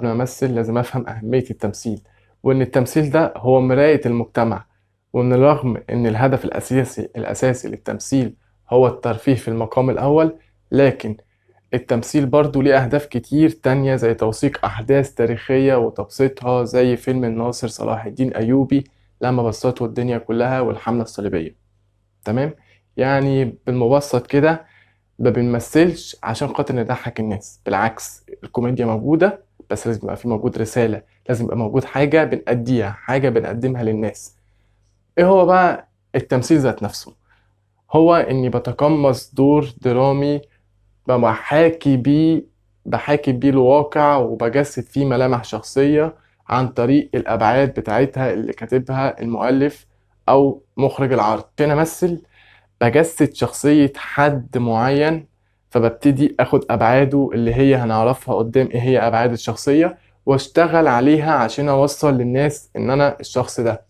قبل ما أمثل لازم أفهم أهمية التمثيل، وإن التمثيل ده هو مراية المجتمع، وإن رغم إن الهدف الأساسي للتمثيل هو الترفيه في المقام الأول، لكن التمثيل برضه ليه أهداف كتير تانية زي توثيق أحداث تاريخية وتبسيطها زي فيلم الناصر صلاح الدين أيوبي لما بسطوا الدنيا كلها والحملة الصليبية. تمام؟ يعني بالمبسط كده ما بنمثلش عشان خاطر نضحك الناس، بالعكس الكوميديا موجودة بس لازم يبقى في موجود رسالة، لازم يبقى موجود حاجة بنأديها، حاجة بنقدمها للناس. ايه هو بقى التمثيل ذات نفسه؟ هو اني بتقمص دور درامي بحاكي بيه الواقع وبجسد فيه ملامح شخصية عن طريق الأبعاد بتاعتها اللي كاتبها المؤلف أو مخرج العرض. عشان أمثل بجسد شخصية حد معين، فببتدي اخد ابعاده اللي هي هنعرفها قدام ايه هي ابعاد الشخصية، واشتغل عليها عشان اوصل للناس ان انا الشخص ده.